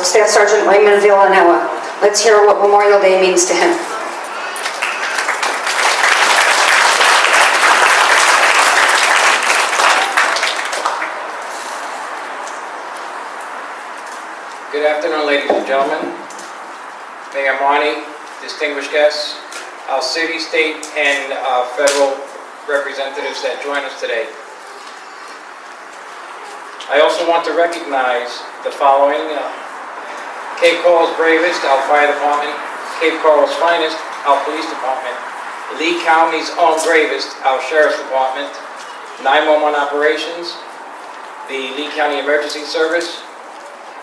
Staff Sergeant Raymond Villanella. Let's hear what Memorial Day means to him. Good afternoon, ladies and gentlemen, Mayor Marney, distinguished guests, our city, state, and federal representatives that join us today. I also want to recognize the following: Cape Coral's bravest, our fire department; Cape Coral's finest, our police department; Lee County's own bravest, our sheriff's department; 911 operations; the Lee County Emergency Service;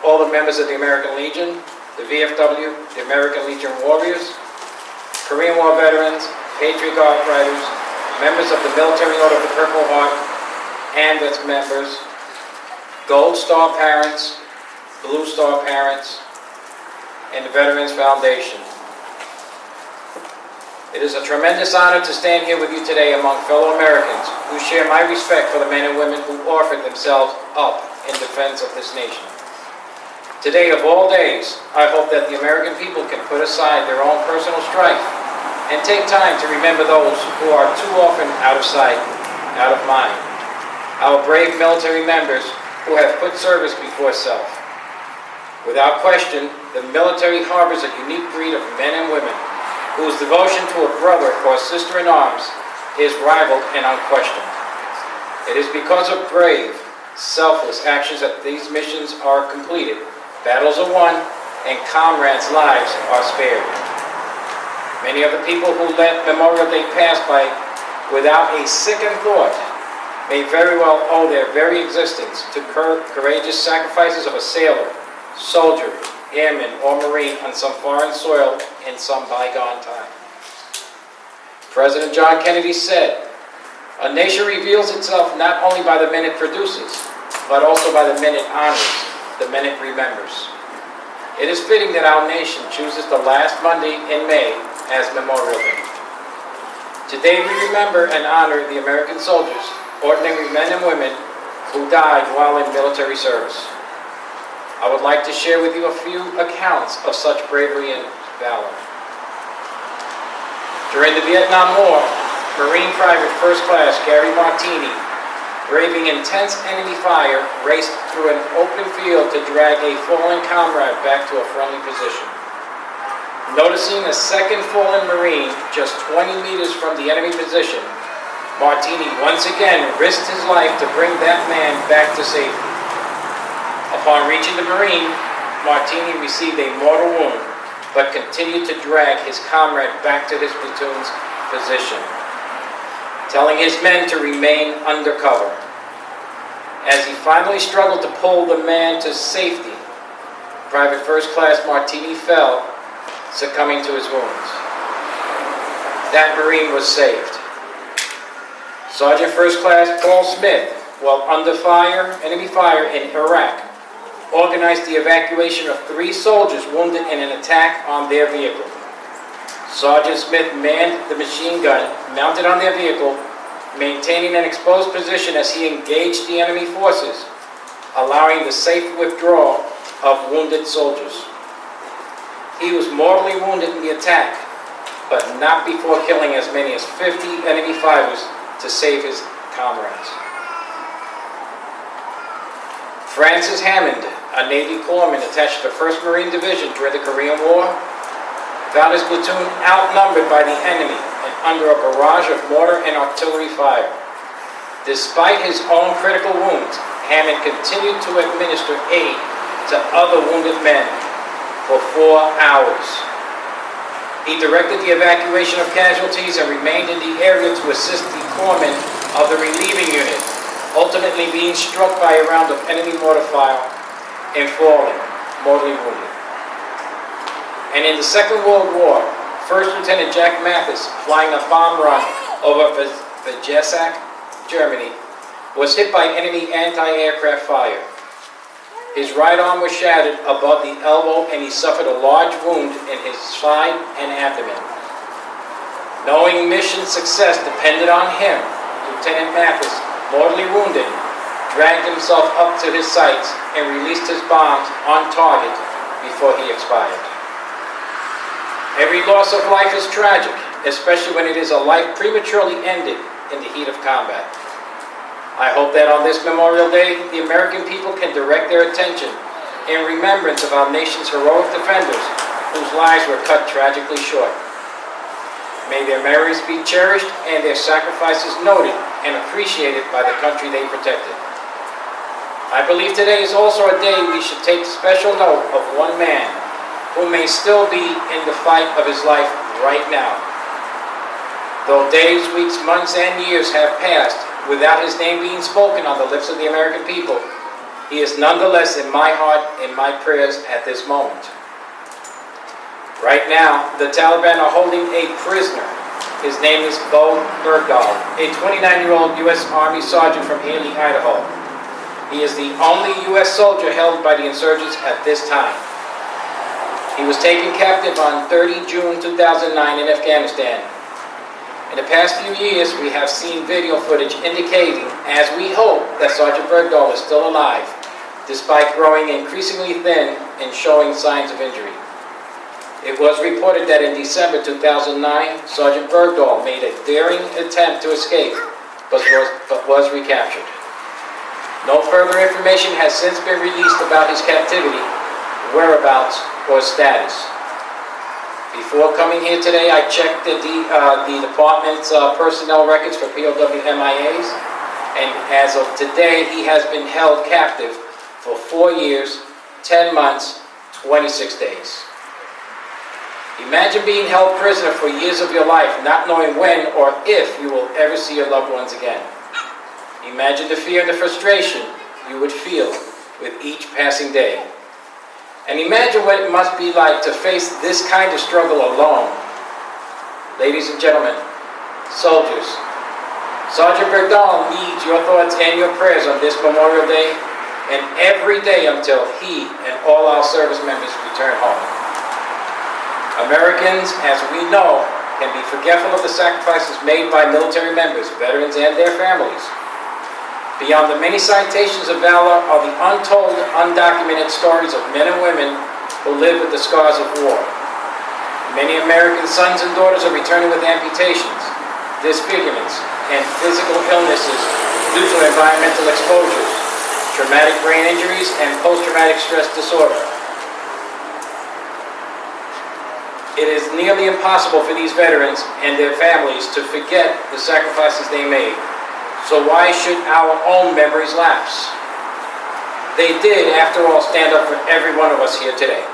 all the members of the American Legion, the VFW, the American Legion Warriors, Korean War veterans, Patriot Guard fighters, members of the Military Order of the Purple Heart and its members, Gold Star parents, Blue Star parents, and the Veterans Foundation. It is a tremendous honor to stand here with you today among fellow Americans who share my respect for the men and women who offered themselves up in defense of this nation. Today, of all days, I hope that the American people can put aside their own personal strife and take time to remember those who are too often out of sight, out of mind. Our brave military members who have put service before self. Without question, the military harbors a unique breed of men and women whose devotion to a brother or sister in arms is rivaled and unquestioned. It is because of brave, selfless actions that these missions are completed, battles are won, and comrades' lives are spared. Many of the people who let Memorial Day pass by without a second thought may very well owe their very existence to courageous sacrifices of a sailor, soldier, airman, or Marine on some foreign soil in some bygone time. President John Kennedy said, "A nation reveals itself not only by the men it produces, but also by the men it honors, the men it remembers." It is fitting that our nation chooses the last Monday in May as Memorial Day. Today we remember and honor the American soldiers, ordinary men and women who died while in military service. I would like to share with you a few accounts of such bravery and valor. During the Vietnam War, Marine Private First Class Gary Martini, braving intense enemy fire, raced through an open field to drag a fallen comrade back to a friendly position. Noticing a second fallen Marine just 20 meters from the enemy position, Martini once again risked his life to bring that man back to safety. Upon reaching the Marine, Martini received a mortal wound, but continued to drag his comrade back to his platoon's position, telling his men to remain under cover. As he finally struggled to pull the man to safety, Private First Class Martini fell, succumbing to his wounds. That Marine was saved. Sergeant First Class Paul Smith, while under enemy fire in Iraq, organized the evacuation of 3 soldiers wounded in an attack on their vehicle. Sergeant Smith manned the machine gun mounted on their vehicle, maintaining an exposed position as he engaged the enemy forces, allowing the safe withdrawal of wounded soldiers. He was mortally wounded in the attack, but not before killing as many as 50 enemy fighters to save his comrades. Francis Hammond, a Navy corpsman attached to the 1st Marine Division during the Korean War, found his platoon outnumbered by the enemy and under a barrage of mortar and artillery fire. Despite his own critical wounds, Hammond continued to administer aid to other wounded men for 4 hours. He directed the evacuation of casualties and remained in the area to assist the corpsman of the relieving unit, ultimately being struck by a round of enemy mortar fire and falling, mortally wounded. And in the Second World War, First Lieutenant Jack Mathis, flying a bomb run over Vagesac, Germany, was hit by enemy anti-aircraft fire. His right arm was shattered above the elbow and he suffered a large wound in his side and abdomen. Knowing mission success depended on him, Lieutenant Mathis, mortally wounded, dragged himself up to his sights and released his bombs on target before he expired. Every loss of life is tragic, especially when it is a life prematurely ended in the heat of combat. I hope that on this Memorial Day, the American people can direct their attention in remembrance of our nation's heroic defenders whose lives were cut tragically short. May their memories be cherished and their sacrifices noted and appreciated by the country they protected. I believe today is also a day we should take special note of one man who may still be in the fight of his life right now. Though days, weeks, months, and years have passed without his name being spoken on the lips of the American people, he is nonetheless in my heart and my prayers at this moment. Right now, the Taliban are holding a prisoner. His name is Bo Bergdahl, a 29-year-old U.S. Army sergeant from Hailey, Idaho. He is the only U.S. soldier held by the insurgents at this time. He was taken captive on 30 June 2009 in Afghanistan. In the past few years, we have seen video footage indicating, as we hope, that Sergeant Bergdahl is still alive, despite growing increasingly thin and showing signs of injury. It was reported that in December 2009, Sergeant Bergdahl made a daring attempt to escape, but was recaptured. No further information has since been released about his captivity, whereabouts, or status. Before coming here today, I checked the department's personnel records for POW MIAs, and as of today, he has been held captive for 4 years, 10 months, 26 days. Imagine being held prisoner for years of your life, not knowing when or if you will ever see your loved ones again. Imagine the fear and the frustration you would feel with each passing day. And imagine what it must be like to face this kind of struggle alone. Ladies and gentlemen, soldiers, Sergeant Bergdahl needs your thoughts and your prayers on this Memorial Day and every day until he and all our service members return home. Americans, as we know, can be forgetful of the sacrifices made by military members, veterans, and their families. Beyond the many citations of valor are the untold, undocumented stories of men and women who live with the scars of war. Many American sons and daughters are returning with amputations, disfigurements, and physical illnesses due to environmental exposures, traumatic brain injuries, and post-traumatic stress disorder. It is nearly impossible for these veterans and their families to forget the sacrifices they made. So why should our own memories lapse? They did, after all, stand up for every one of us here today.